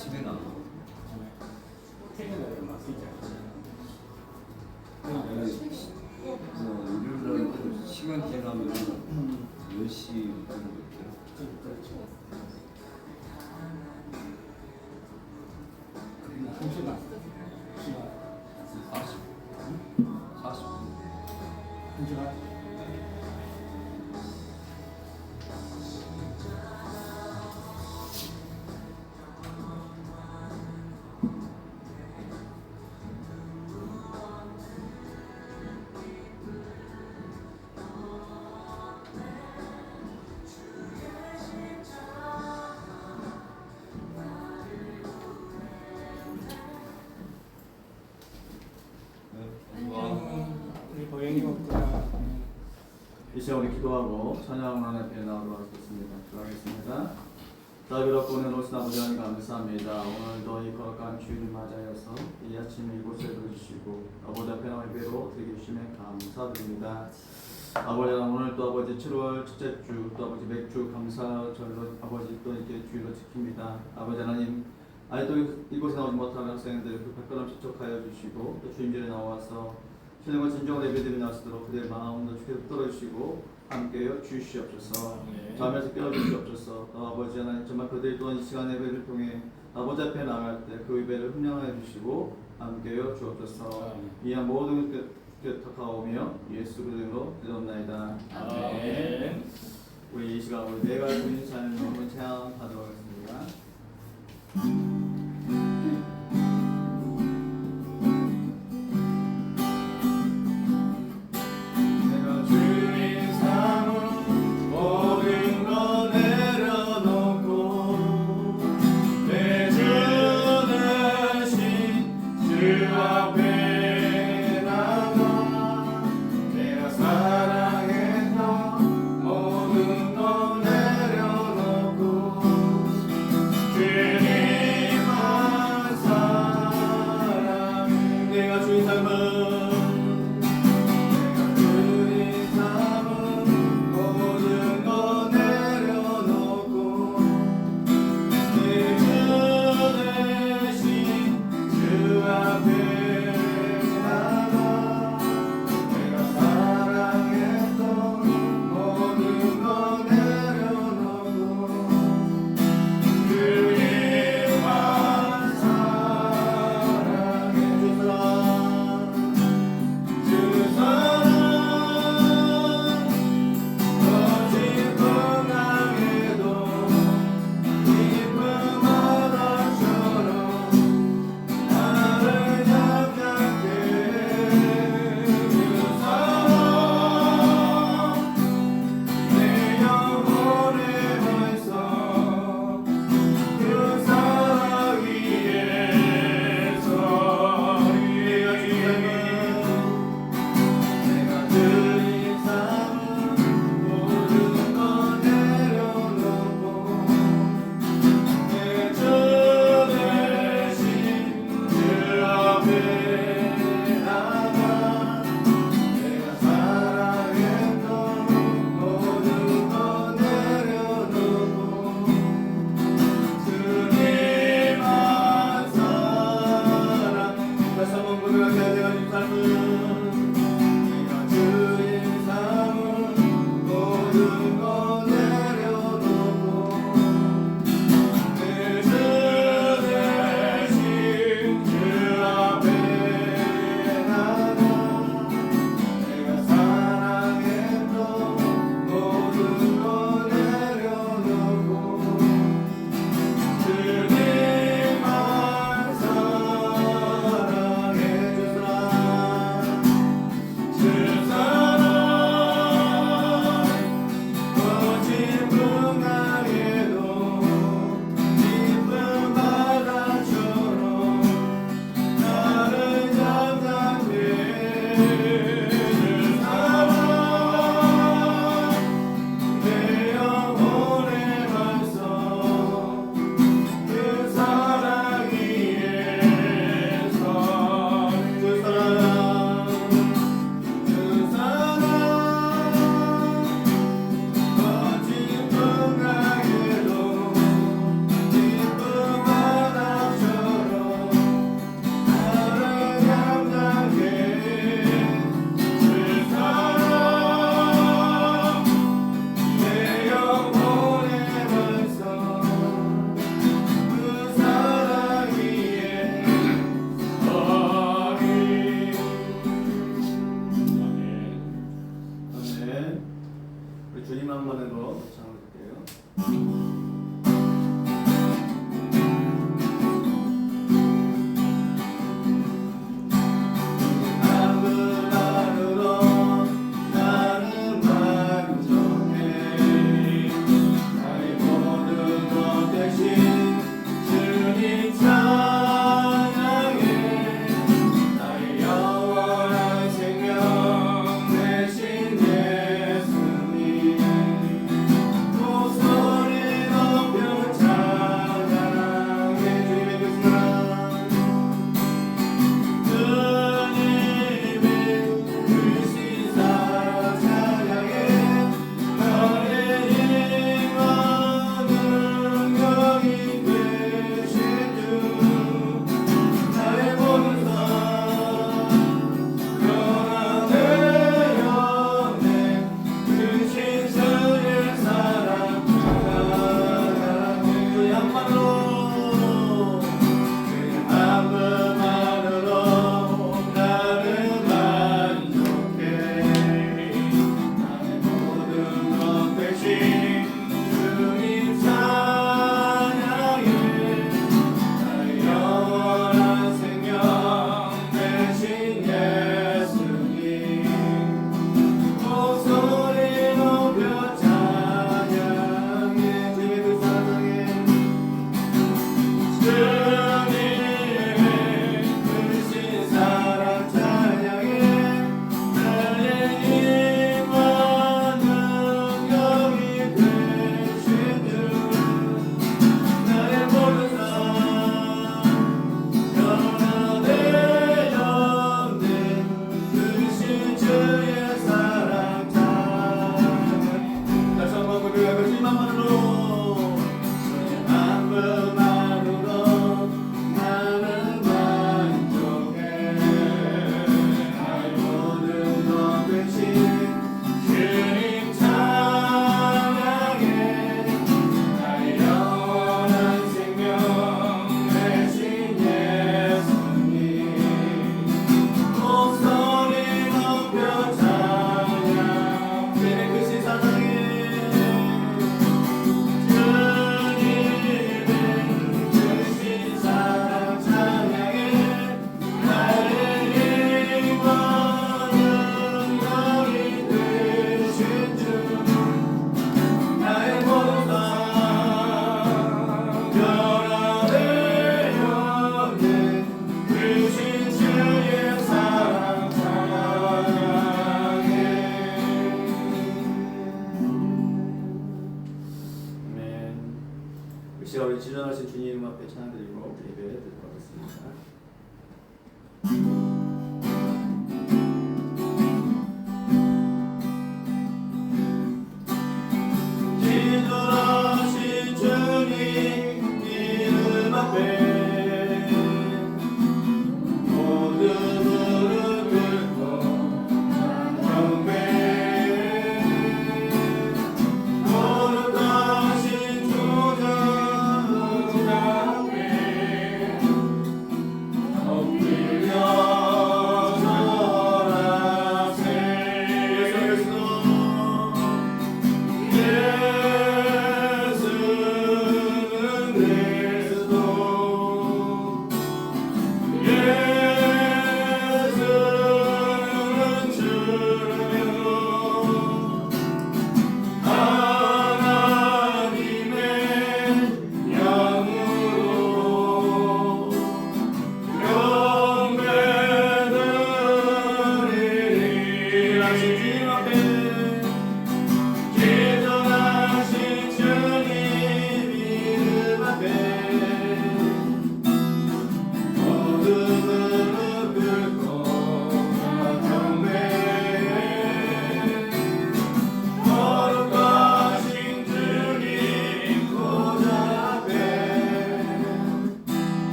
아침에 나와. 퇴근을 막 쓰지 일요일날 시간 지나면 몇 시 정도 돼요? 그렇죠. 그리고 2시간 40분. 1시간 우리 고양이 먹구나. 이제 우리 기도하고 찬양을 하나님께 나오도록 하겠습니다. 기도하겠습니다. 자비롭고 은혜로우신 아버지 하나님 감사합니다. 오늘도 이 거룩한 주일을 맞이하여서 이 아침에 이곳에 들으시고 아버지 앞에 나와 예배로 드리게 주시면 감사드립니다. 아버지 오늘 또 아버지 7월 첫째 주 또 아버지 맥주 감사절로 아버지 또 이렇게 주일로 지킵니다. 아버지 하나님 아직도 이곳에 나오지 못하는 학생들 그 발걸음 지촉하여 주시고 또 주임절에 나와서 신령과 진정한 예배드리 나서도록 그들의 마음도 주께 붙들어주시고 함께여 주시옵소서. 잠에서 깨워주시옵소서. 또 아버지 하나님 정말 그들이 또한 이 시간 예배를 통해 아버지 앞에 나갈 때 그 예배를 흠령하여 주시고 함께여 주옵소서. 이한 모든 것 탁하오며 예수 그리스도로 기도합나이다. 아멘. 우리 이 시간 우리 내가 주인 삶을 찬양하도록 하겠습니다. 주님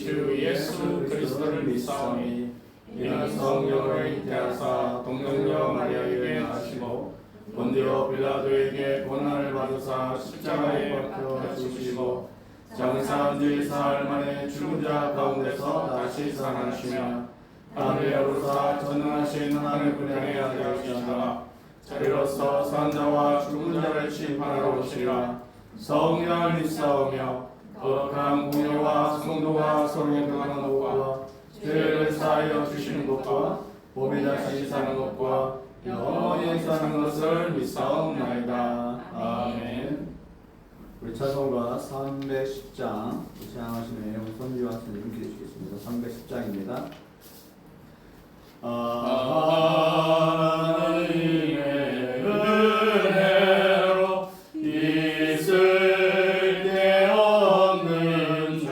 주 예수 그리스도를 믿사오니 이는 성령을 잉태하사 동정녀 마리아에게 나시고 본디오 빌라도에게 고난을 받으사 십자가에 박혀 죽으시고 장사한 지 사흘 만에 죽은 자 가운데서 다시 살아나시며 하늘에 오르사 전능하신 하늘분의 아들이시라. 저리로서 산자와 죽은 자를 심판하러 오시리라. 성령을 믿사오며 거룩한 공예와 성도와 서로 교통하는 것과 죄를 사하여 주시는 것과 몸이 다시 사는 것과 영원히 사는 것을 믿사옵나이다. 아멘. 우리 찬송가 310장 찬양하시는 내용 선지와 선생님 기도주시겠습니다. 310장입니다. 하나님의 은혜로 있을 데 없는 자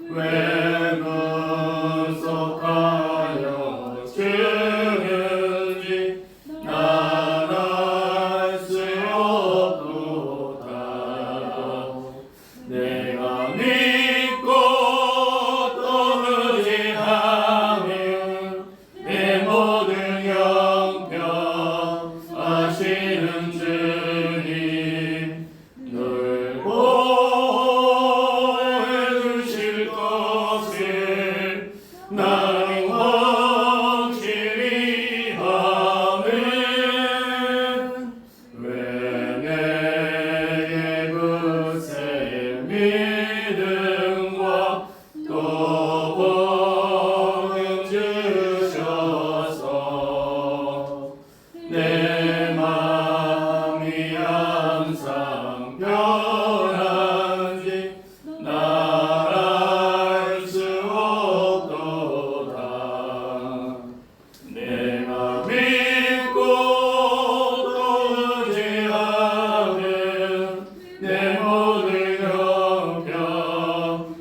왜 분속하여 주는지 난 알 수 없도다. 내가 믿고 또 의지하며 내 모든 형편하시는 주님 늘 보호해 주실 것을 나는 확실히 하네. 왜 내게 굳세 믿음과 또 복음 주셔서 내 마음이 항상 변한지 날 알 수 없도다. 내가 믿고 또 의지하면 내 모든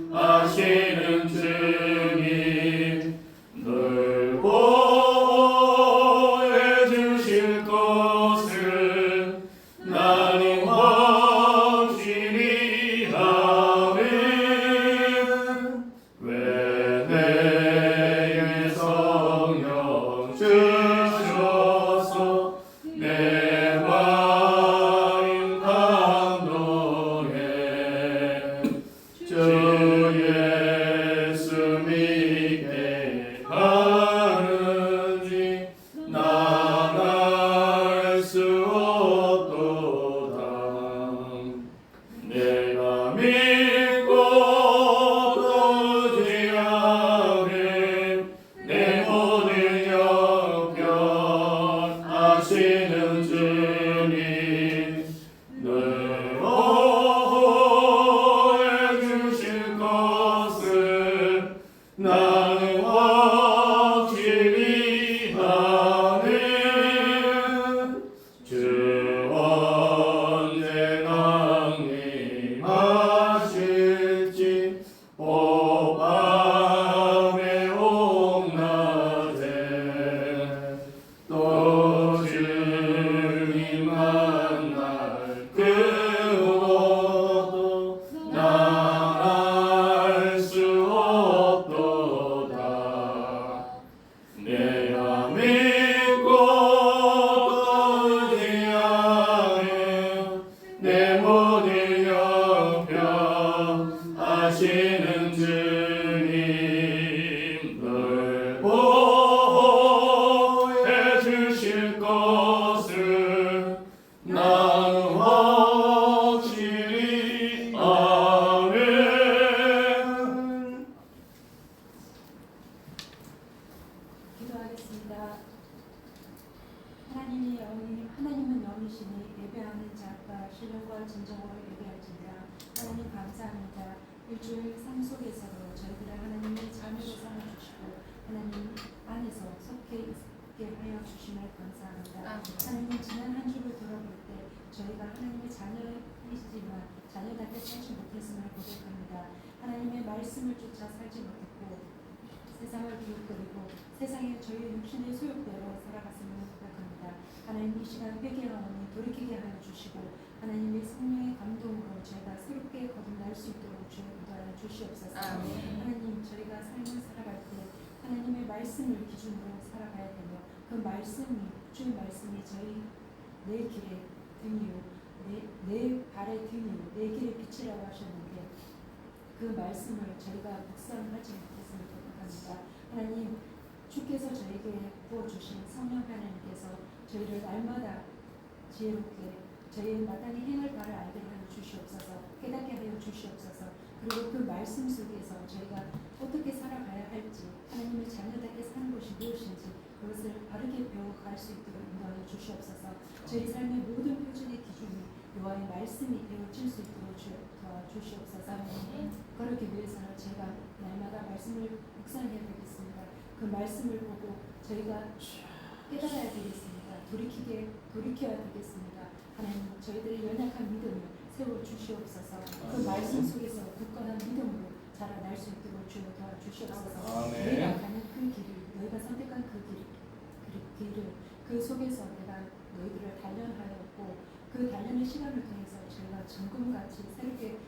형편하시는 주님 늘 보호해 주실 것을 나는 확실히 하네. 왜 내게 성령 주셔서 내 마음 감동해. 주 예수 믿게 하는지 난 알 수 없도다. 내가 믿고 또 의지하며 내 모든 형편하시는 주님 늘 보호해 주실 것을 나는 확실히 하네. 주 언제나 임하실지 오 밤에 옥낮에 또 주님 만날 그것도 난 알 수 없도다. 내가 믿고 또 의지하며 내 모든 형편하시는 주님 늘 보호해 주실 것을 나는 확실히 아멘. 기도하겠습니다. 하나님은 영이시니 예배하는 자가 신령과 진정으로 예배할지니라. 하나님 감사합니다. 일주일 삶 속에서도 저희들을 하나님의 자녀로 삼아주시고 하나님 안에서 속해 있게 하여 주심을 감사합니다. 하나님 지난 한 주를 돌아볼 때 저희가 하나님의 자녀이지만 자녀답게 살지 못했음을 고백합니다. 하나님의 말씀을 쫓아 살지 못했고 세상을 비웃거리고 세상에 저희 육신의 소욕대로 살아갔음을 고백합니다. 하나님 이 시간 회개하오니 돌이키게 하여 주시고 하나님의 성령의 감동으로 저희가 새롭게 거듭날 수 있도록 주여 인도하여 주시옵소서. 주시옵소서. 아멘. 하나님, 저희가 삶을 살아갈 때 하나님의 말씀을 기준으로 살아가야 되며 그 말씀이, 주의 말씀이 내 길의 등이요 내 발의 등이요 내 길의 빛이라고 하셨는데 그 말씀을 저희가 묵상하지 못했으면 부탁합니다. 하나님, 주께서 저에게 부어주신 성령 하나님께서 저희를 날마다 지혜롭게 저희의 마땅히 행할 바를 알게 하여 주시옵소서. 깨닫게 하여 주시옵소서. 그리고 그 말씀 속에서 저희가 어떻게 살아가야 할지, 하나님의 자녀답게 사는 것이 무엇인지 그것을 바르게 배워갈 수 있도록 인도하여 주시옵소서. 저희 삶의 모든 표준의 기준이 여호와의 말씀이 되어질 수 있도록 도와주시옵소서. 그렇기 위해서는 제가 날마다 말씀을 묵상해야 되겠습니다. 그 말씀을 보고 저희가 깨달아야 되겠습니다. 돌이켜야 되겠습니다. 하나님, 저희들의 연약한 믿음을 세워주시옵소서. 그 말씀 속에서 굳건한 믿음으로 자라날 수 있도록 주여 도와주시옵소서. 아멘. 너희가 가는 그 길을, 너희가 선택한 그 길을 그 속에서 내가 너희들을 단련하였고 그 단련의 시간을 통해서 저희가 정금같이 새롭게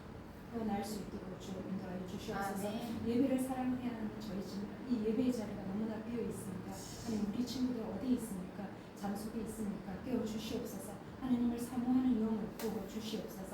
날 수 있도록 주여 인도하여 주시옵소서. 예배를 사랑해야 하는 저희지만 이 예배의 자리가 너무나 비어 있습니다. 하나님, 우리 친구들 어디 있습니까? 잠속에 있습니까? 깨워 주시옵소서. 하나님을 사모하는 영을 부어 주시옵소서.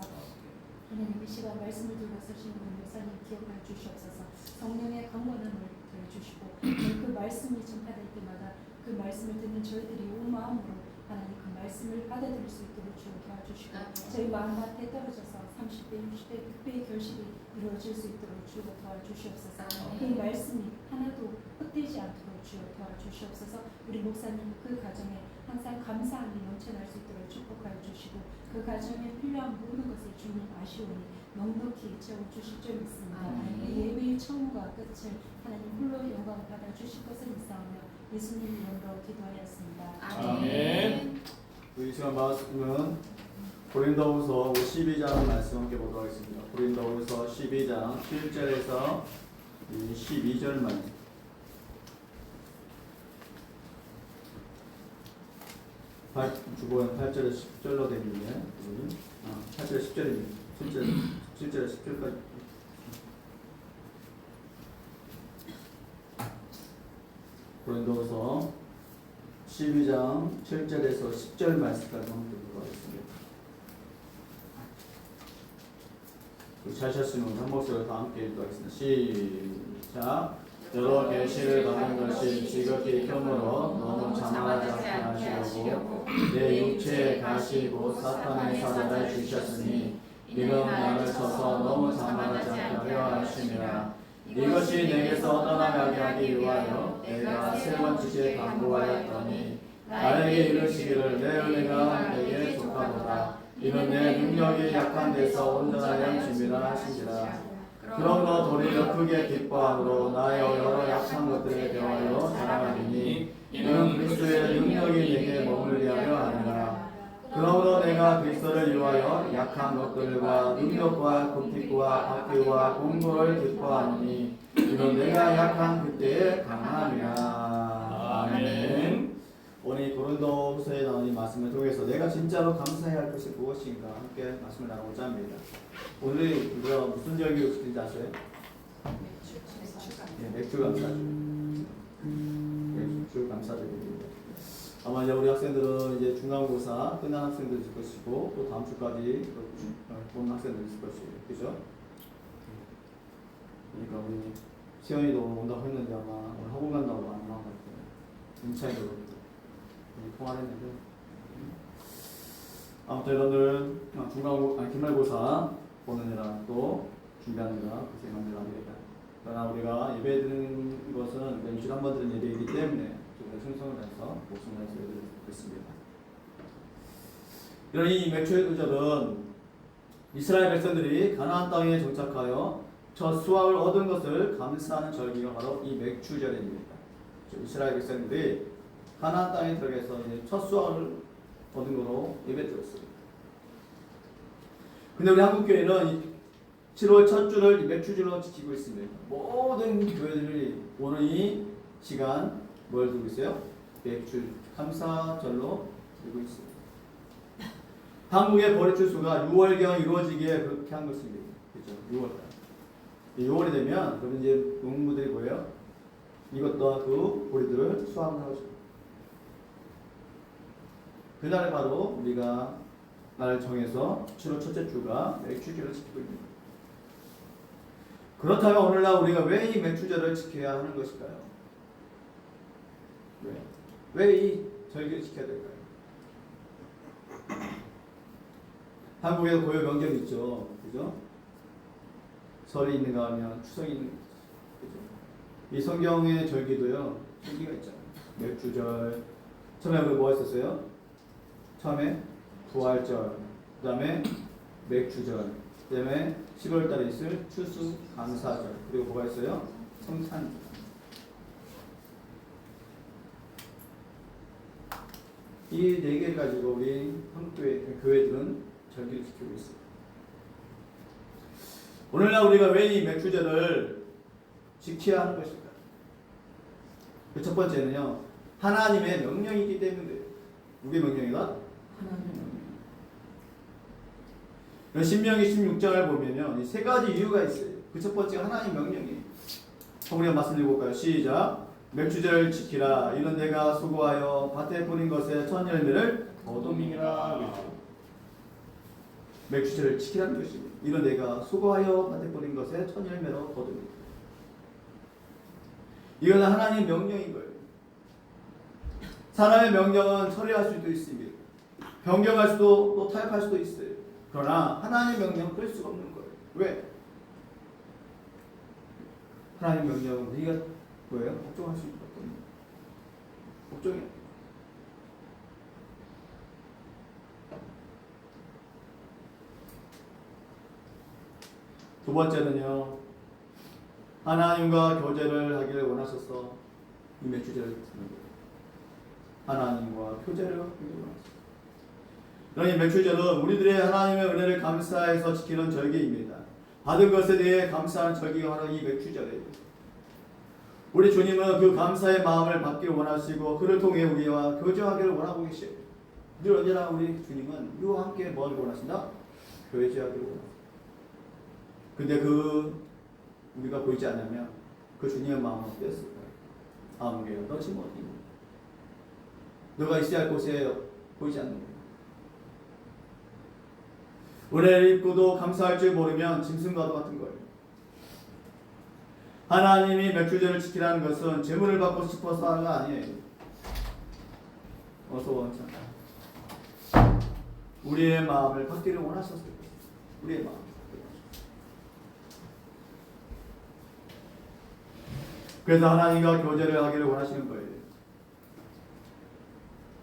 하나님, 이 시간 말씀을 들고 서신 우리 목사님 기억하여 주시옵소서. 성령의 강권함을 더해주시고 그 말씀이 전파될 때마다 그 말씀을 듣는 저희들이 온 마음으로 하나님 그 말씀을 받아들일 수 있도록 주여 도와주시고 저희 마음밭에 떨어져서 30배, 60배, 100배의 결실이 이루어질 수 있도록 주여 도와주시옵소서. 그 말씀이 하나도 헛되지 않도록 주여 도와주시옵소서. 우리 목사님 그 가정에 항상 감사함이 넘쳐날 수 있도록 축복하여 주시고 그 가정에 필요한 모든 것을 주님 아시오니 넉넉히 채워주실 줄 믿습니다. 이 예배의 처음과 끝을 하나님 홀로 영광 받아주실 것을 믿사오며 예수님 이름으로 기도하였습니다. 아멘. 이 시간 말씀은 고린도후서 12장 말씀 함께 보도록 하겠습니다. 고린도후서 12장 1절에서 12절 말씀. 주보는 8절에 10절로 되어 있는데 8절에 10절입니다. 7절에 10절까지 고린도서 12장 7절에서 10절 말씀까지 함께 보도록 하겠습니다. 잘 셨으면 한 목소리로 다 함께 읽도록 하겠습니다. 시작. 여러 계시를 받는 것이 지극히 크므로 너무 자만하지 않게 하시려고 내 육체에 가시고 사탄의 사자를 주셨으니 이는 나를 쳐서 너무 자만하지 않게 하려 하심이라. 이것이 내게서 떠나가게 하기 위하여 내가 세 번째 강구하였더니 나에게 이르시기를 내 은혜가 내게 족하도다. 이는 내 능력이 약한 데서 온전하여 짐이라 하시니라. 그러므로 도리어 크게 기뻐함으로 나의 여러 약한 것들에 대하여 자랑하리니 이는 그리스도의 능력이 내게 머물게 하려 하니라. 그러므로 내가 그리스도를 위하여 약한 것들과 능력과 고티와 박해와 공고를 기뻐하노니 이는 내가 약한 그때에 강함이라. 아멘. 오늘 고린도후서에 나오는 이 말씀을 통해서 내가 진짜로 감사해야 할 것이 무엇인가 함께 말씀을 나누고자 합니다. 오늘이 우리가 무슨 절기로 지는지 아세요? 맥주 감사절. 맥주 감사절입니다. 아마 이제 우리 학생들은 이제 중간고사 끝난 학생들 있을 것이고 또 다음 주까지 본 학생들 있을 것이에요. 그죠? 그러니까 우리 시연이도 온다고 했는데 아마 오늘 학원 간다고 안 나온 것 같아요. 인차이도 통화를 했는데 아무튼 여러분들 기말고사 보느니라 또 준비하느라 고생하느라 합니다. 그러나 우리가 예배 드리는 것은 일주일에 한 번 드리는 예배이기 때문에 충성을 해서 목숨을 해서 예배드리겠습니다. 이런 이 맥주절은 이스라엘 백성들이 가나안 땅에 정착하여 첫 수확을 얻은 것을 감사하는 절기가 바로 이 맥주절입니다. 이스라엘 백성들이 가나안 땅에 들어가서 이제 첫 수확을 얻은 거로 예배드렸습니다. 근데 우리 한국교회는 7월 첫 주를 맥주절로 지키고 있습니다. 모든 교회들이 오늘 이 시간 뭘 두고 있어요? 맥주 감사절로 두고 있습니다. 한국의 보리 추수가 6월경 이루어지기에 그렇게 한 것입니다. 그렇죠? 6월달. 6월이 되면 그러면 이제 농부들이 뭐예요? 이것도 그 보리들을 수확을 하죠. 그날에 바로 우리가 날 정해서 7월 첫째 주가 맥주절을 지키고 있는 거예요. 그렇다면 오늘날 우리가 왜 이 맥주절을 지켜야 하는 것일까요? 왜 이 절기를 지켜야 될까요? 한국에도 고유 명절이 있죠. 그죠? 설이 있는가 하면 추석이 있는 거죠. 그죠? 이 성경의 절기도요. 절기가 있잖아요. 맥주절. 처음에 우리 뭐 했었어요? 처음에 부활절. 그 다음에 맥주절. 그 다음에 12월 달에 있을 추수감사절. 그리고 뭐가 있어요? 성탄절. 이 네 개를 가지고 우리 한국교회들은 절기를 지키고 있어요. 오늘날 우리가 왜 이 맥주절을 지켜야 하는 것일까? 그 첫 번째는요, 하나님의 명령이기 때문에. 누구의 명령이다? 하나님의 명령. 신명기 16장을 보면요, 이 세 가지 이유가 있어요. 그 첫 번째가 하나님 명령이에요. 우리가 말씀 드려볼까요? 시작. 맥주절 지키라. 이는 내가 수고하여 밭에 뿌린 것에 첫 열매를 거둠이라. 맥주절을 지키라는 것입니다. 이는 내가 수고하여 밭에 뿌린 것에 첫 열매로 거둠이라. 이건 하나님의 명령인 거예요. 사람의 명령은 철회할 수도 있습니다. 변경할 수도 또 타협할 수도 있어요. 그러나 하나님의 명령은 그럴 수가 없는 거예요. 왜? 하나님의 명령은 네가 뭐예요? 복종할 수 있거든요. 복종이야. 두 번째는요, 하나님과 교제를 하기를 원하셔서 이 맥주절을 지키는 거예요. 하나님과 교제를 하기를 원하셨어요. 이 맥주절은 우리들의 하나님의 은혜를 감사해서 지키는 절기입니다. 받은 것에 대해 감사하는 절기가 바로 이 맥주절이에요. 우리 주님은 그 감사의 마음을 받기를 원하시고 그를 통해 우리와 교제하기를 원하고 계셔요. 늘 언제나 우리 주님은 우리와 함께 뭘 원하신다? 교제하기를 원하십니다. 근데 우리가 보이지 않으면 그 주님의 마음은 어땠을까요? 아무개요. 너 지금 어디 있니? 너가 있어야 할 곳에 보이지 않는 거예요. 은혜를 입고도 감사할 줄 모르면 짐승과도 같은 거예요. 하나님이 맥주절을 지키라는 것은 재물을 받고 싶어서 하는 거 아니에요. 어서 와. 우리의 마음을 받기를 원하셨을 거예요. 우리의 마음. 그래서 하나님과 교제를 하기를 원하시는 거예요.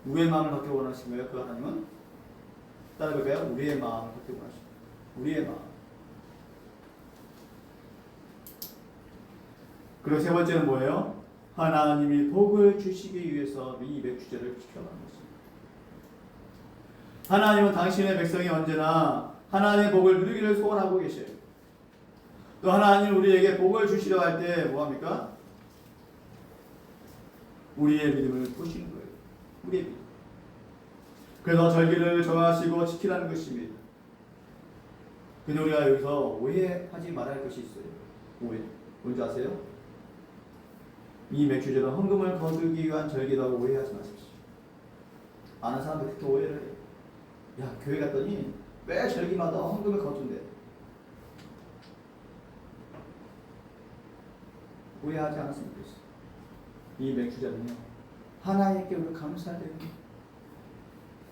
우리의 마음을 받기를 원하시는 거예요. 그 하나님은 따라볼까요? 우리의 마음을 받기를 원하시는 거예요. 우리의 마음. 그리고 세 번째는 뭐예요? 하나님이 복을 주시기 위해서 이 맥주절을 지켜가는 것입니다. 하나님은 당신의 백성이 언제나 하나님의 복을 누리기를 소원하고 계셔요. 또 하나님 우리에게 복을 주시려 할 때 뭐합니까? 우리의 믿음을 보시는 거예요. 우리의 믿음. 그래서 절기를 정하시고 지키라는 것입니다. 근데 우리가 여기서 오해하지 말아야 할 것이 있어요. 오해. 뭔지 아세요? 이 맥주절은 헌금을 거두기 위한 절기라고 오해하지 마십시오. 아는 사람들 그렇게 오해를 해요. 야, 교회 갔더니 매 절기마다 헌금을 거둔대. 오해하지 않았으면 좋겠어요. 이 맥주절은요, 하나님께 우리 감사해야 돼요.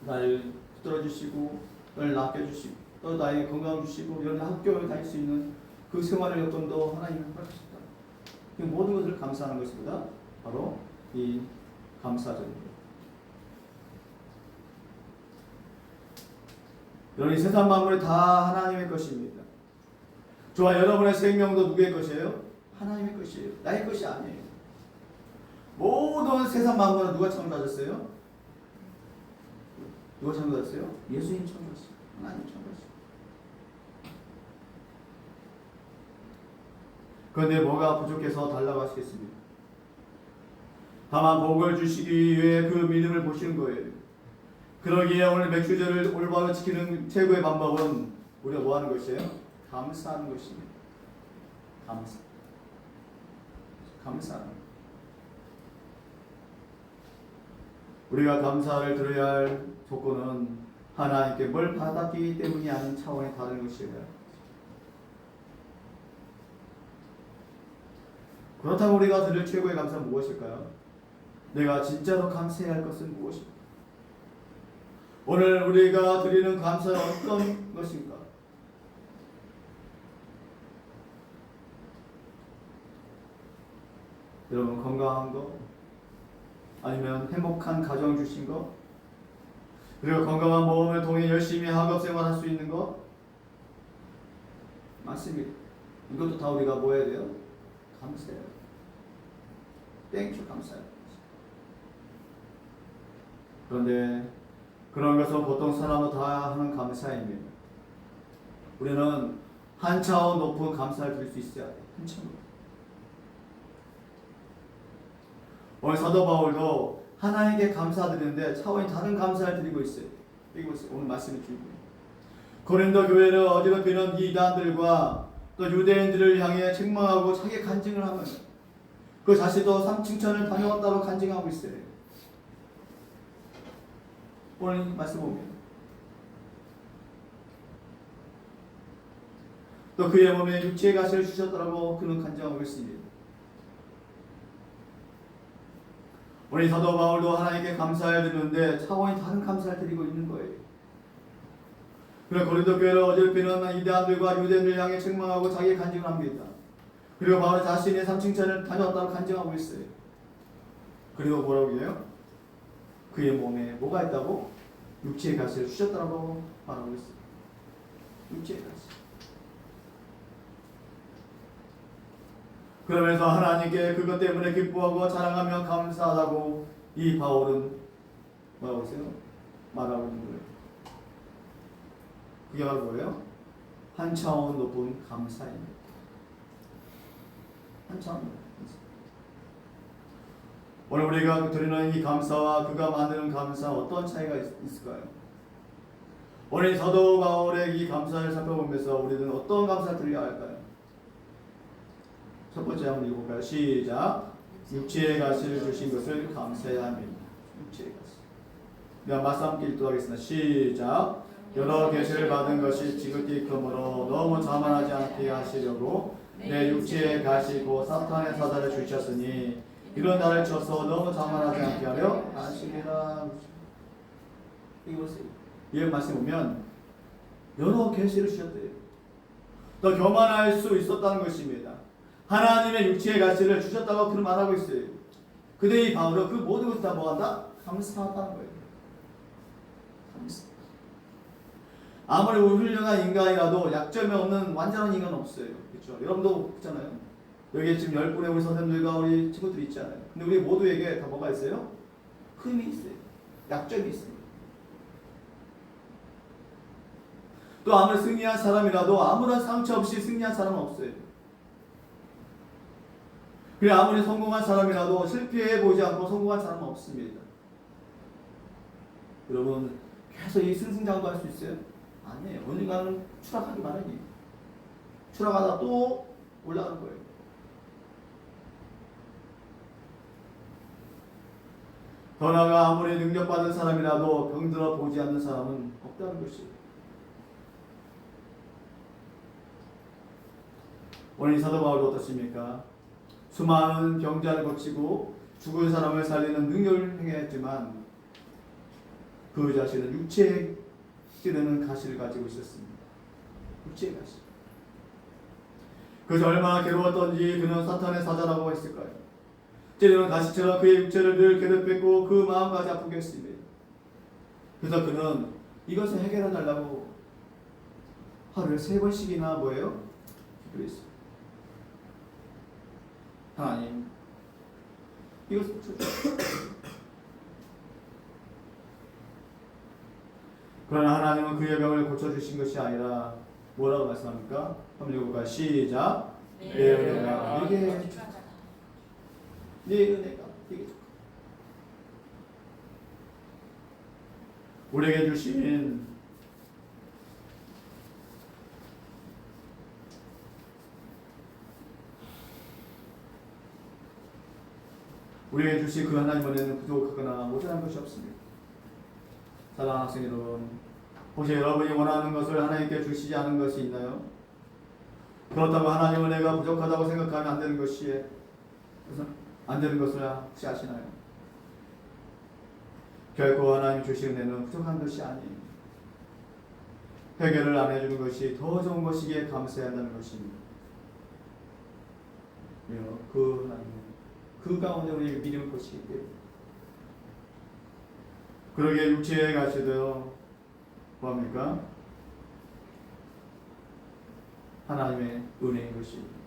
날 붙들어 주시고, 널 낚여주시고, 또 나에게 건강 주시고, 이런 학교를 다닐 수 있는 그 생활을 좀 더 하나님을 허락하셨다. 이 모든 것을 감사하는 것보다 바로 이 감사절입니다. 여러분, 이 세상 만물이 다 하나님의 것입니다. 저와 여러분의 생명도 누구의 것이에요? 하나님의 것이에요. 나의 것이 아니에요. 모든 세상 만물은 누가 창조하셨어요? 누가 창조하셨어요? 예수님 창조하셨어요. 하나님 창조하셨어요. 그런데 뭐가 부족해서 달라고 하시겠습니까? 다만 복을 주시기 위해 그 믿음을 보시는 거예요. 그러기에 오늘 맥주절을 올바로 지키는 최고의 방법은 우리가 뭐 하는 것이에요? 감사하는 것입니다. 감사. 우리가 감사를 드려야 할 조건은 하나님께 뭘 받았기 때문이 아닌 차원이 다른 것이에요. 그렇다면 우리가 드릴 최고의 감사는 무엇일까요? 내가 진짜로 감사해야 할 것은 무엇일까? 오늘 우리가 드리는 감사는 어떤 것인가? 여러분, 건강한 거, 아니면 행복한 가정 주신 거, 그리고 건강한 몸을 통해 열심히 학업 생활할 수 있는 거 맞습니다. 이것도 다 우리가 뭐 해야 돼요? 감사해요. 땡큐, 감사해요. 그런데 그런 것은 보통 사람도 다 하는 감사입니다. 우리는 한 차원 높은 감사를 드릴 수 있어야 돼요. 한 차원. 오늘 사도 바울도 하나님께 감사드리는데 차원이 다른 감사를 드리고 있어요. 이거 오늘 말씀을 드리고 고린도 교회를 어지럽히는 이단들과 또 유대인들을 향해 책망하고 자기 간증을 하면 그 자신도 칭찬을 다녀왔다고 간증하고 있어요. 오늘 말씀 보면 또 그의 몸에 육체의 가시를 주셨다고 그는 간증하고 있습니다. 우리 사도 바울도 하나님께 감사해야 되는데 차원이 다른 감사를 드리고 있는 거예요. 그리고 고린도 교회를 어지럽히는 이단들과 유대인들을 향해 책망하고 자기의 간증을 합니다. 그리고 바울 자신의 삼칭찬을 다녀왔다고 간증하고 있어요. 그리고 뭐라고 해요? 그의 몸에 뭐가 있다고? 육체의 가시를 주셨다고 말하고 있어요. 육체의 가시. 그러면서 하나님께 그것 때문에 기뻐하고 자랑하며 감사하다고 이 바울은 뭐라고 했어요? 말하고 있는 거예요. 그게 바로 뭐예요? 한 차원 높은 감사입니다. 한 차원 높은 감사. 오늘 우리가 드리는 이 감사와 그가 만드는 감사 어떤 차이가 있을까요? 오늘 사도 바울의 이 감사를 살펴보면서 우리는 어떤 감사를 드려야 할까요? 첫 번째 한번 읽어볼까요? 시작. 육체의 가시를 주신 것을 감사해야 합니다. 육체의 가시. 내가 말씀 함께 읽도록 하겠습니다. 시작. 여러 계시를 받은 것이 지극히 크므로 너무 자만하지 않게 하시려고 내 육체의 가시 곧 사탄의 사자를 주셨으니 이런 나를 쳐서 너무 자만하지 않게 하려 하시리라. 이거 보세요. 이 말씀 보면 여러 계시를 주셨대요. 더 교만할 수 있었다는 것입니다. 하나님의 육체의 가시를 주셨다고 그런 말하고 있어요. 근데 이 바울은 그 모든 것을 다 뭐한다? 감사하다는 거예요. 감사. 아무리 훌륭한 인간이라도 약점이 없는 완전한 인간은 없어요. 그렇죠? 여러분도 그렇잖아요. 여기 지금 10분의 우리 선생님들과 우리 친구들이 있잖아요. 근데 우리 모두에게 다 뭐가 있어요? 흠이 있어요. 약점이 있습니다. 또 아무리 승리한 사람이라도 아무런 상처 없이 승리한 사람은 없어요. 그래 아무리 성공한 사람이라도 실패해보지 않고 성공한 사람은 없습니다. 여러분 계속 이 승승장구할 수 있어요? 아니에요. 언젠가는 추락하기 마련이에요. 추락하다 또 올라가는 거예요. 더 나아가 아무리 능력받은 사람이라도 병들어 보지 않는 사람은 없다는 것이에요. 오늘 사도 바울도 어떻습니까? 수많은 병자를 고치고 죽은 사람을 살리는 능력을 행했지만 그 자신은 육체에 찌르는 가시를 가지고 있었습니다. 육체의 가시. 그래서 얼마나 괴로웠던지 그는 사탄의 사자라고 했을까요? 찌르는 가시처럼 그의 육체를 늘 괴롭혔고 그 마음까지 아프게 했습니다. 그래서 그는 이것을 해결해 달라고 하루에 3번씩이나 뭐예요? 기도했어요. 하나님, 이것을 그러나 하나님은 그의 병을 고쳐주신 것이 아니라 뭐라고 말씀합니까? 한번 읽어볼까요? 시작. 내 은혜가 이게 내 은혜가 이게 우리에게 주신 우리에게 주신 그 하나님 은혜는 부족하거나 모자란 것이 없습니다. 사랑하는 학생 여러분, 혹시 여러분이 원하는 것을 하나님께 주시지 않은 것이 있나요? 그렇다고 하나님 은혜가 부족하다고 생각하면 안 되는 것이 안 되는 것을 혹시 아시나요? 결코 하나님 주신 은혜는 부족한 것이 아니에요. 해결을 안 해주는 것이 더 좋은 것이기에 감사해야 한다는 것입니다. 그 하나님, 그 가운데 우리 믿음을 것이기 때문에. 그러게 육체에 가시되어 뭐합니까? 하나님의 은혜인 것입니다.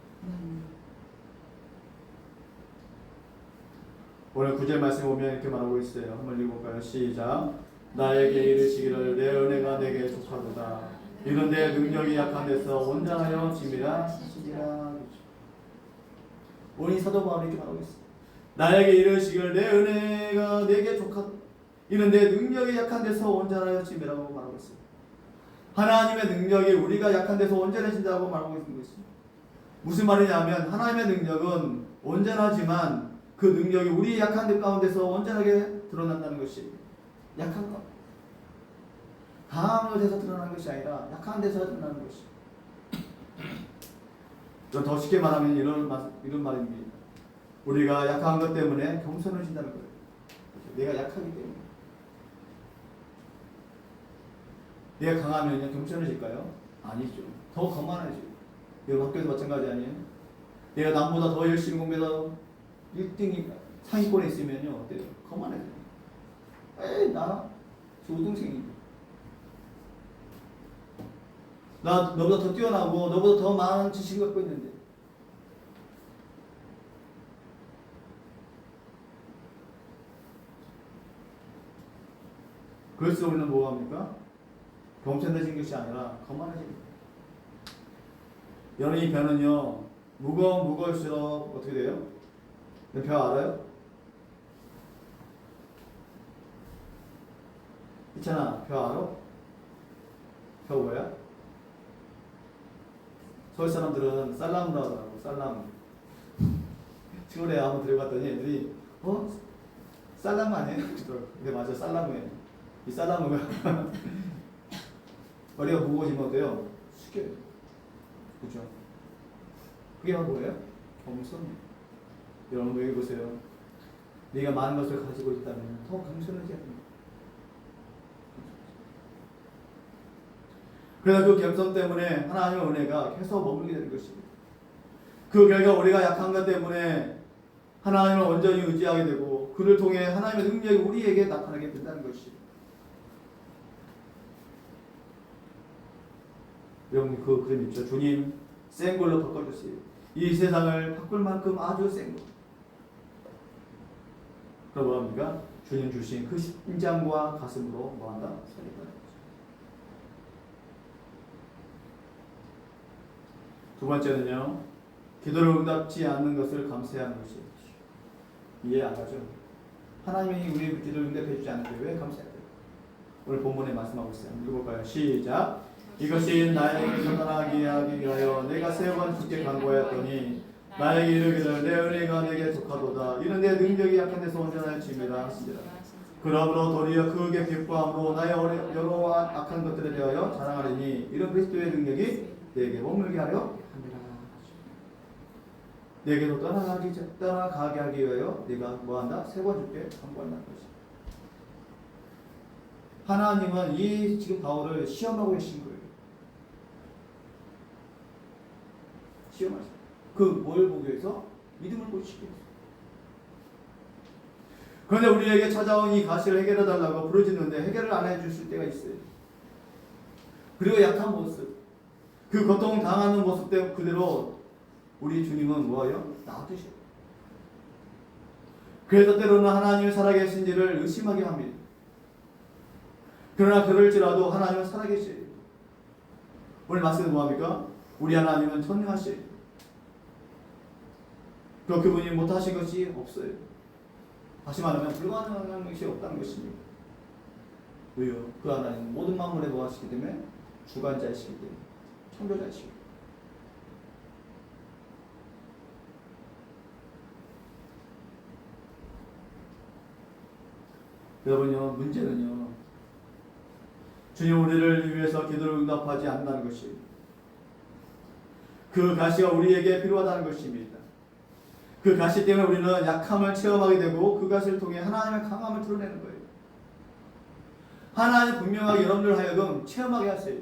오늘 9절 말씀 보면 이렇게 말하고 있어요. 한번 읽어볼까요? 시작. 나에게 이르시기를 내 은혜가 내게 족하도다. 이런 내 능력이 약한 데서 온전하여 짐이라 하시니라. 오늘 사도 바울이 이렇게 말하고 있어요. 나에게 이르시기를 내 은혜가 내게 족하도다. 이런 내 능력이 약한 데서 온전하여 짐이라고 말하고 있어요. 하나님의 능력이 우리가 약한 데서 온전해진다고 말하고 있는 것입니다. 무슨 말이냐면 하나님의 능력은 온전하지만 그 능력이 우리 약한 데 가운데서 온전하게 드러난다는 것이 약한 것. 강한 데서 드러나는 것이 아니라 약한 데서 드러나는 것이. 더 쉽게 말하면 이런 말입니다. 우리가 약한 것 때문에 겸손해진다는 거예요. 내가 약하기 때문에. 내가 강하면 겸손해질까요? 아니죠. 더 거만해져요. 여러분 학교에서 마찬가지 아니에요? 내가 남보다 더 열심히 공부해서 1등이 상위권에 있으면요 어때요? 거만해져요. 에이 나 조동생인데 나 너보다 더 뛰어나고 너보다 더 많은 지식을 갖고 있는데 그래서 우리는 뭐합니까? 겸손해진 것이 아니라 거만해집니다. 여러분 이 벼는요 무거울수록 어떻게 돼요? 벼 알아요? 있잖아 벼 알아? 벼 뭐야? 서울 사람들은 쌀나무라고 하더라고. 쌀나무. 시골에 한번 들어갔더니 애들이 쌀나무 아니에요? 근데 맞아 쌀나무예요. 이 쌀나무가 머리가 무거워지면 어때요? 숙여요. 그렇죠? 그게 바로 뭐예요? 겸손이에요. 여러분 여기 보세요. 네가 많은 것을 가지고 있다면 더 겸손하지 않습니까? 그래서 그 겸손 때문에 하나님의 은혜가 계속 머물게 되는 것입니다. 그 결과 우리가 약한 것 때문에 하나님을 온전히 의지하게 되고 그를 통해 하나님의 능력이 우리에게 나타나게 된다는 것입니다. 여러분 그 그림 있죠? 주님 센 걸로 바꿔주세요. 이 세상을 바꿀 만큼 아주 센 거. 그럼 뭐합니까? 주님 주신 그 심장과 가슴으로 뭐한다? 살리다. 두 번째는요. 기도를 응답지 않는 것을 감사하는 것이에요. 이해 안 가죠? 하나님이 우리의 기도를 응답해 주지 않는데 왜 감사해야 돼요? 오늘 본문에 말씀하고 있어요. 읽어볼까요? 시작. 이것이 나에게 전환하게 하기 위하여 내가 3번 주께 간구하였더니 나에게 이르기를 내 은혜가 내게 족하도다. 이는 내 능력이 약한 데서 온전하여 짐이라 하시니라. 그러므로 도리어 크게 기뻐함으로 나의 여러 악한 것들에 대하여 자랑하리니 이런 그리스도의 능력이 내게 머물게 하려 함이라. 내게로 떠나가게 하기 위하여 네가 뭐한다? 3번 주께 간구한다는 것이. 하나님은 이 지금 바울을 시험하고 계신 거예요. 시험하시죠. 뭘 보기 위해서? 믿음을 보시기 위해서. 그런데 우리에게 찾아온 이 가시를 해결해달라고 부르짖는데 해결을 안 해주실 때가 있어요. 그리고 약한 모습, 그 고통 당하는 모습 때문에 그대로 우리 주님은 뭐예요? 놔두셔요. 그래서 때로는 하나님이 살아계신지를 의심하게 합니다. 그러나 그럴지라도 하나님은 살아계셔요. 오늘 말씀은 뭐합니까? 우리 하나님은 전능하셔요. 그분이 못하신 것이 없어요. 다시 말하면 불가능한 것이 없다는 것입니다. 왜요? 그 하나님은 모든 만물에 뭐하시기 때문에 주관자이시기 때문에 창조자이시기 때문에. 여러분요, 문제는요, 주님 우리를 위해서 기도를 응답하지 않는다는 것이, 그 가시가 우리에게 필요하다는 것입니다. 그 가시 때문에 우리는 약함을 체험하게 되고 그 가시를 통해 하나님의 강함을 드러내는 거예요. 하나님 분명하게 여러분들 하여금 체험하게 하세요.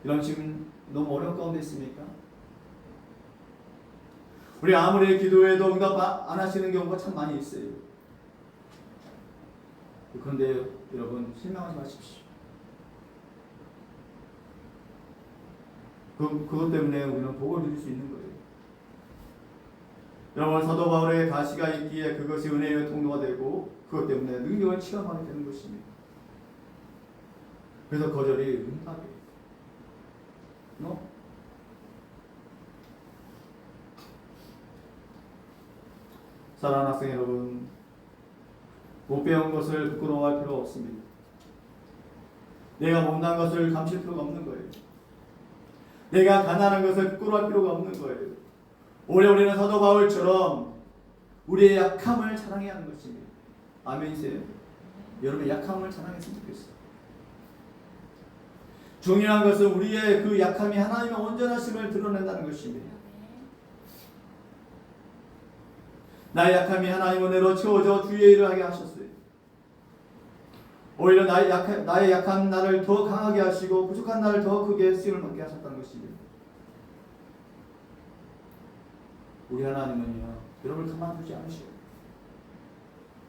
이런 지금 너무 어려운 가운데 있습니까? 우리 아무리 기도해도 응답 안 하시는 경우가 참 많이 있어요. 그런데 여러분 실망하지 마십시오. 그것 때문에 우리는 복을 누릴 수 있는 거예요. 여러분 사도 바울의 가시가 있기에 그것이 은혜의 통로가 되고 그것 때문에 능력을 체험하게 되는 것입니다. 그래서 거절이 응답이에요. 사랑하는 학생 여러분, 못 배운 것을 부끄러워할 필요 없습니다. 내가 못난 것을 감출 필요가 없는 거예요. 내가 가난한 것을 부끄러워할 필요가 없는 거예요. 오히려 우리는 사도 바울처럼 우리의 약함을 자랑해야 하는 것입니다. 아멘이세요? 여러분 약함을 자랑했으면 좋겠어요. 중요한 것은 우리의 그 약함이 하나님의 온전하심을 드러낸다는 것입니다. 나의 약함이 하나님 은혜로 채워져 주의 일을 하게 하셨어요. 오히려 나의 약한 나를 더 강하게 하시고 부족한 나를 더 크게 쓰임을 받게 하셨다는 것입니다. 우리 하나님은요, 여러분을 가만두지 않으셔요.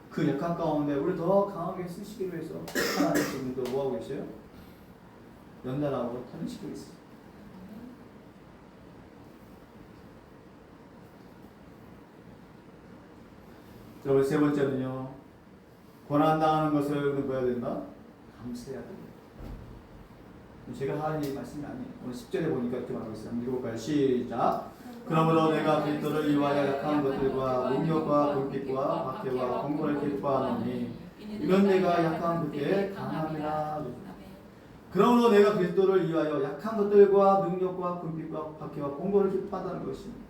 그 약한 가운데 우리를 더 강하게 쓰시기 위해서 하나님 지금도 뭐하고 계세요? 연단하고 탄식하고 있어요. 여러분 세 번째는요, 고난당하는 것을 뭐해야 된다? 감사해야 된다. 제가 하는 말씀이 아니에요. 오늘 10절에 보니까 이렇게 말하고 있어요. 한번 읽어볼까요? 시작. 그러므로 내가 그리스도를 위하여 약한 것들과 능력과 불빛과 박해와 공고를 기뻐하노니 이는 내가 약한 그때에 강함이라. 그러므로 내가 그리스도를 위하여 약한 것들과 능력과 불빛과 박해와 공고를 기뻐한다는 것입니다.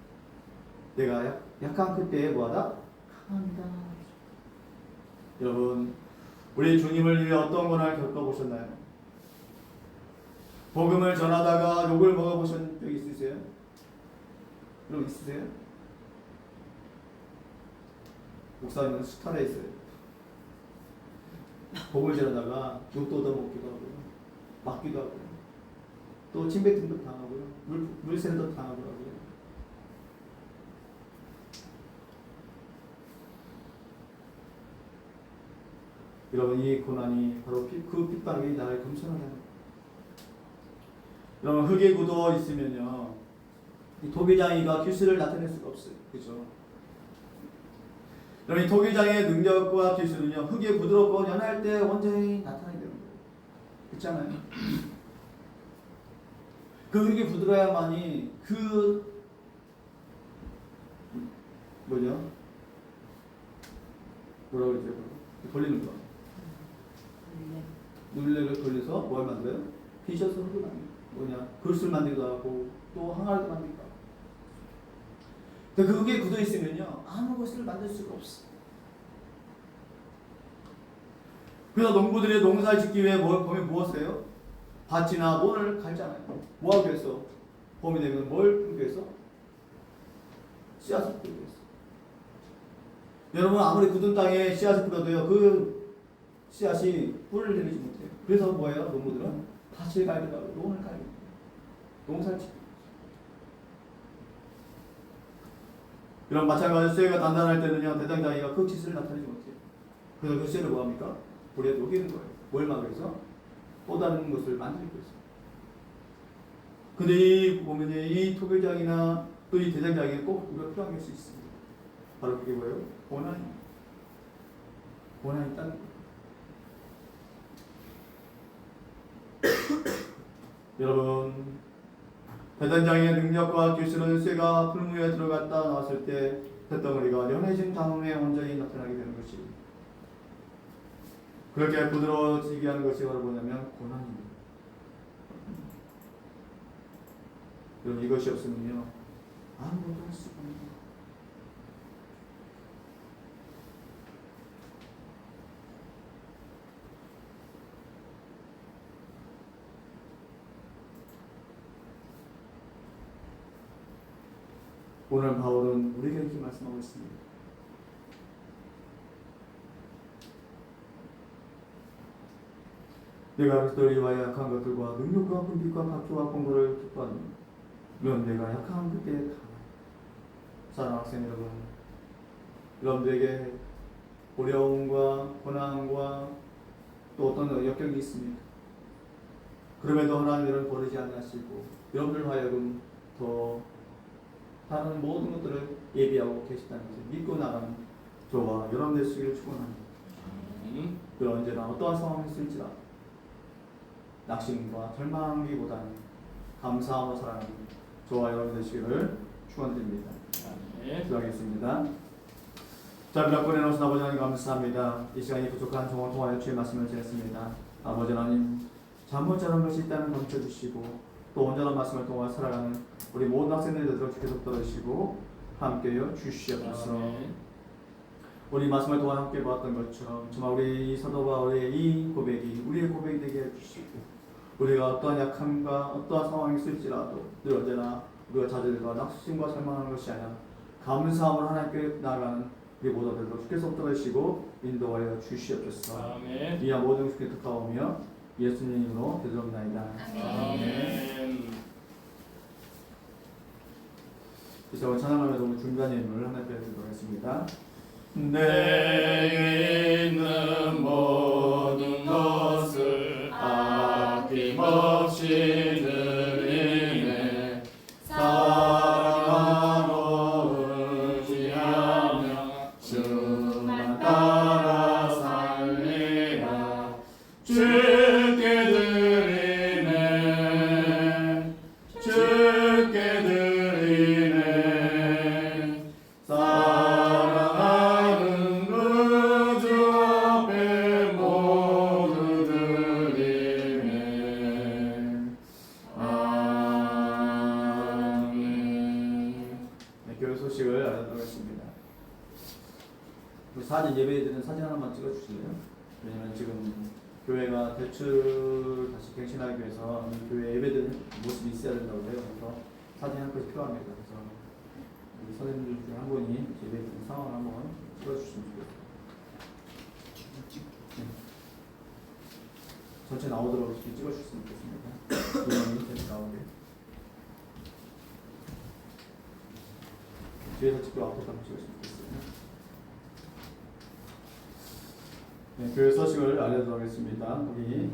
내가 약한 그때에 뭐하다? 강합니다. 여러분, 우리 주님을 위해 어떤 고난을 겪어보셨나요? 복음을 전하다가 욕을 먹어보신 적 있으세요? 여러분 있으세요? 목사님은 스타에 있어요. 복음을 전하다가 욕도 얻어먹기도 하고요, 맞기도 하고요, 또 침뱉음도 당하고요, 물세례도 당하고요. 여러분 이 고난이 바로 그 핏방이 나를 겸손하게 하는 거예요. 여러분 흙에 굳어 있으면요, 이 토기장이가 기술을 나타낼 수가 없어요. 그렇죠? 여러분 이 토기장의 능력과 기술은요, 흙에 부드럽고 연할 때 온전히 나타나게 되는 거예요. 그렇잖아요? 그 흙이 부드러워야만이 그 뭐라고 그러죠? 돌리는 거. 눌레를 돌려서 뭘 만들어요? 피셔서 흙을 만들어요. 그릇을 만들기도 하고 또 항아리도 만들기도 하고. 근데 그 흙에 굳어 있으면요, 아무 것을 만들 수가 없어. 그래서 농부들이 농사를 짓기 위해 봄에 무엇을 해요? 밭이나 논을 갈잖아요. 뭐하기 위해서? 봄이 되면 뭘 풀기 위해서? 씨앗을 풀기 위해서. 여러분 아무리 굳은 땅에 씨앗을 풀어도요, 그 씨앗이 뿔을 내리지 못해요. 그래서 뭐예요? 농부들은 밭을 갈기도 하고 논을 갈기도 하고 농사를 짓고. 이런 마찬가지로 쇠가 단단할 때는요, 대장장이가 그 짓을 나타내지 못해요. 그래서 그 쇠를 뭐합니까? 불에 녹이는 거예요. 뭘 막기 위해서? 또 다른 것을 만들기 위해서. 근데 이 보면 이 토교장이나 또 이 대장장이는 꼭 우리가 필요한 것이 있습니다. 바로 그게 뭐예요? 고난입니다. 고난이 있다는 거예요. 여러분, 대단장의 능력과 기술은 쇠가 풀무에 들어갔다 나왔을 때 뱃덩어리가 연해진 다음에 온전히 나타나게 되는 것입니다. 그렇게 부드러워지게 하는 것이 바로 뭐냐면 고난입니다. 여러분 이것이 없으면요, 아무것도 할 수가 없는 거예요. 오늘 바울은 우리에게 이렇게 말씀하고 있습니다. 내가 그리스도를 위하여 약한 것들과 능력과 분빛과 각조와 공로를 기뻐하노니 물론 내가 약한 그때 다 사랑하는 학생 여러분, 여러분들에게 어려움과 고난과 또 어떤 역경이 있습니다. 그럼에도 하나님 여러분을 버리지 않으시고 여러분들 하여금 더 다른 모든 것들을 예비하고 계시다는 것을 믿고 나가는 저와 여러분들 되시기를 축원합니다. 그 언제나 어떠한 상황이 있을지라도 낙심과 절망기보다는 감사함으로 살아가는 저와 여러분 되시기를 축원드립니다. 기도하겠습니다. 자, 몇 번에 오신 아버지 하나님 감사합니다. 이 시간이 부족한 종을 통하여 주의 말씀을 드렸습니다. 아버지 하나님, 잠못 자는 것이 있다는 감춰 주시고 또 온전한 말씀을 통하여 살아가는 우리 모든 학생들을 계속 들어주시고 함께여 주시옵소서. 우리 말씀을 통해 함께 보았던 것처럼 정말 우리 이 사도가 우리의 이 고백이 우리의 고백이 되게 해주시고 우리가 어떠한 약함과 어떠한 상황이 있을지라도 늘 언제나 우리가 자들과 낙심과 절망하는 것이 아니라 감사함으로 하나님께 나아가는 우리 모두들도 주께서 붙들으시고 인도하여 주시옵소서. 이 모든 주께 뜻하오며 예수님 이름으로 기도합나이다. 아멘. 이제 찬양하면서 오늘 준비한 예물을 하나님께 드리도록 하겠습니다. 내 있는 모든 것을 아낌없이 드리네. 사랑으로 의지하며 주만 따라 살리라. 주께 드리네. 주께 드리네. 사랑하는 그 주 앞에 모두 드리네. 아멘. 네, 교회 소식을 알려드리겠습니다. 우리 사진 예배드리는 사진 하나만 찍어주실래요? 왜냐면 지금 교회가 대출 다시 갱신하기 위해서 교회 예배드리는 모습이 있어야 된다고 해요. 그래서 사진 한 컷이 필요합니다. 그래서 우리 선생님들 중에 한 분이 예배드리는 상황을 한번 찍어주시면 좋겠습니다. 네. 전체 나오도록 이렇게 찍어주셨으면 좋겠습니다. 이름이 계속 나오게. 뒤에서 찍고 앞에서 한번 찍으시면 좋겠어요. 네, 교회 소식을 알려드리도록 하겠습니다. 우리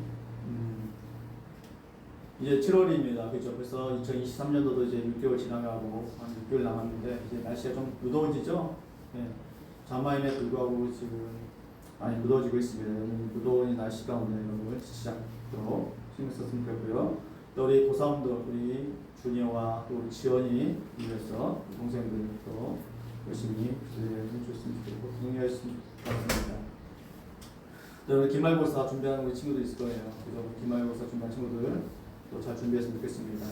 이제 7월입니다. 그렇죠? 그래서 2023년도도 이제 6개월 지나가고 한 6개월 남았는데 이제 날씨가 좀 무더워지죠? 네. 자마임에 불구하고 지금 많이 무더워지고 있습니다. 무더운 날씨 가운데 여러분을 지치지 않도록 신경 썼으면 좋겠고요. 또 우리 고3들, 우리 준이와 또 우리 지연이 위해서 동생들도 열심히 해주셨으면 좋겠고 응해주셨으면 좋겠습니다. 여러분 기말고사 준비하는 우리 친구들 있을 거예요. 그래서 기말고사 준비하는 친구들 또 잘 준비했으면 좋겠습니다. 네,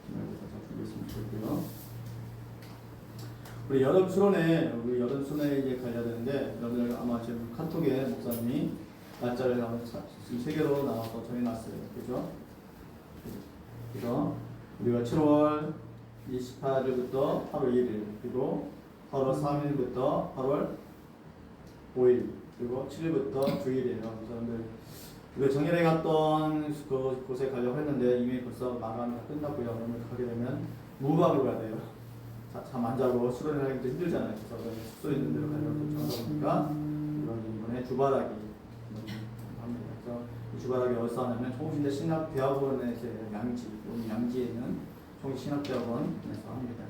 기말고사 잘 준비했으면 좋겠고요. 우리 여름 수련회 이제 가야 되는데 여러분들 아마 지금 카톡에 목사님이 날짜를 지금 3개로 나와서 정해놨어요. 그죠? 그래서 우리가 7월 28일부터 8월 1일 그리고 8월 3일부터 8월 5일 그리고 7일부터 9일이에요. 여러분들 그 정예에 갔던 그 곳에 가려고 했는데 이미 벌써 마감이 다 끝났고요. 여러분 가게 되면 무박으로 가야 돼요. 잠 안 자고 수련을 하기도 힘들잖아요. 그래서 숙소 있는 데로 가려고 정하다 보니까 이번에 주바라기 합니다. 그래서 이 주바라기 어디서 하냐면 총신대 신학대학원의 양지에 있는 총신학대학원에서 합니다.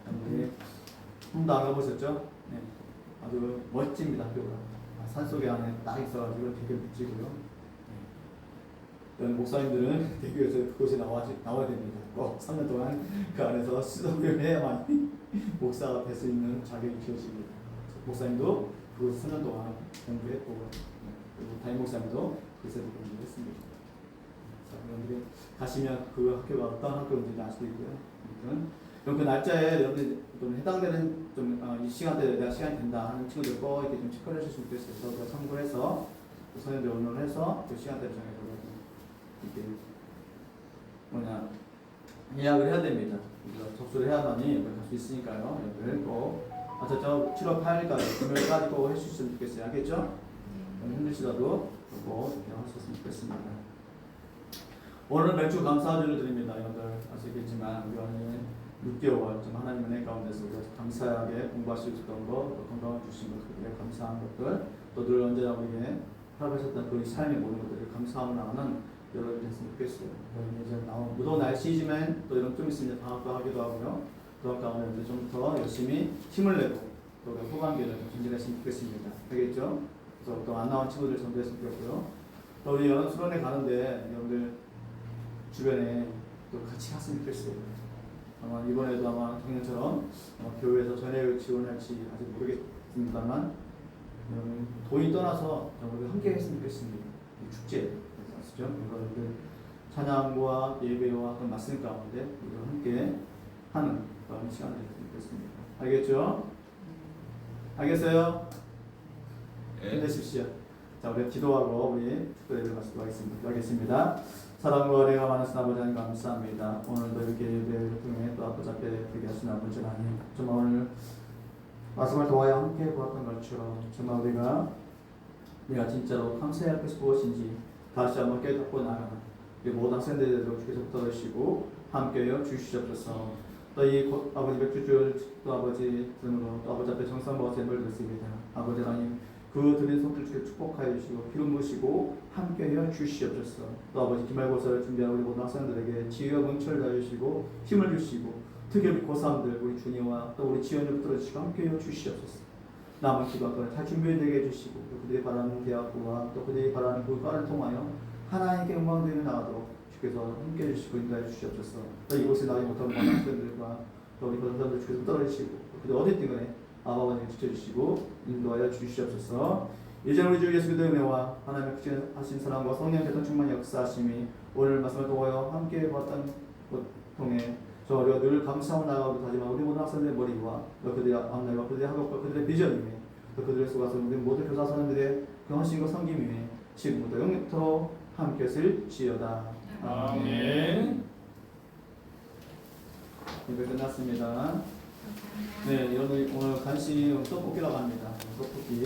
여러분들이 한 번도 안 가보셨죠? 네. 아주 멋집니다. 학교가. 산속에 안에 딱 있어가지고 되게 멋지고요. 이런 목사님들은 대교에서 그곳에 나와야 됩니다. 꼭 3년 동안 그 안에서 수업을 해야만 목사가 될 수 있는 자격이 주어집니다. 목사님도 그곳에 3년 동안 공부했고 그리고 담임 목사님도 그곳에서 공부했습니다. 여러분들이 가시면 그 학교가 어떤 학교인지 알 수도 있고요. 아무튼 그럼 그 날짜에 여러분들 좀 해당되는 이 시간대에 내가 시간이 된다 하는 친구들 꼭 이렇게 좀 체크를 해주시면 좋겠어요. 그래서 참고해서 그 선생님들 오늘 해서 그 시간대를 정해서 이렇게 예약을 해야 됩니다. 접수를 해야만이 갈 수 있으니까요. 여러분들 꼭 아셨죠? 7월 8일까지 금요일까지 꼭 해주셨으면 좋겠어요. 알겠죠? 힘드시다도 꼭 이렇게 하셨으면 좋겠습니다. 오늘 매주 감사주를 드립니다. 여러분들 아시겠지만 우리 오늘 6개월 좀 하나님의 은혜 가운데서 우리가 감사하게 공부할 수 있었던 것, 또 건강을 주신 것, 그들의 감사한 것들, 또 늘 언제나 우리에게 허락하셨던 그 삶의 모든 것들을 감사함을 나가는 여러분이 됐으면 좋겠어요. 이제 나온 무더운 날씨지만 또 이런 좀 있으면 방학도 하기도 하고요. 그런 가운데 좀 더 열심히 힘을 내고 또 후반기를 전진했으면 좋겠습니다. 알겠죠? 그래서 또 안 나온 친구들 전도했으면 좋겠고요. 또 우리 연합 수련회 가는데 여러분들 주변에 또 같이 갔으면 좋겠어요. 아마 이번에도 아마 작년처럼 교회에서 전액을 지원할지 아직 모르겠습니다만 돈이 떠나서 우리가 함께 했으면 좋겠습니다. 이 축제 아시죠? 여러분들 찬양과 예배와 그런 말씀 가운데 우리가 함께 하는 그런 시간을 했으면 좋겠습니다. 알겠죠? 알겠어요? 힘내십시오. 자, 우리 기도하고 우리 특별히 말씀하겠습니다. 하겠습니다. 사랑과 은혜가 많으신 아버지 하나님 감사합니다. 오늘도 이렇게 예배를 통해 또 아버지 앞에 되게 하신 아버지 하나님, 정말 오늘 말씀을 도와야 함께 보았던 것처럼 정말 우리가 내가 진짜로 감사해야 할 것이 무엇인지 다시 한번 깨닫고 나가는 우리 모든 학생들에도 주께서 붙들으시고 함께여 주시옵소서. 또 이 아버지 백주줄 또 아버지 등으로 또 아버지 앞에 정성모아서 예배를 드렸습니다. 아버지 하나님 그 드린 손들 주께 축복하여 주시고 기름 부으시고 함께하여 주시옵소서. 또 아버지 기말고사를 준비하는 우리 모든 학생들에게 지혜와 명철을 다해 주시고 힘을 주시고 특히 우리 고3들 우리 준이와 또 우리 지연을 붙들어 주시고 함께하여 주시옵소서. 남은 기간을 다 준비되게 해주시고 또 그들이 바라는 대학과 또 그들이 바라는 그 과를 통하여 하나님께 영광되어 나가도록 주께서 함께해 주시고 인도해 주시옵소서. 또 이곳에 나이 못하는 많은 학생들과 또 우리 고등사람들 주께서 떨어지시고 그들 어디 있든 간에 아버지님 지켜주시고 인도하여 주시옵소서. 이제 우리 주 예수 그리스도의 은혜와 하나님의 크신 사랑과 성령 대통 충만 역사하심이 오늘 말씀을 통하여 함께 보았던 것 통해 저 우리가 늘 감사하고 나아가고 다짐하고 우리 모든 학생들의 머리와 또 그들의 앞날과 그들의 학업과 그들의 비전 위에 또 그들의 속아서 우리 모든 교사 선생들의 그 헌신과 섬김 위에 지금부터 영원토록 함께 했을지어다. 아멘. 이제 끝났습니다. 네, 여러분 오늘 간식 떡볶이라고 합니다. 떡볶이.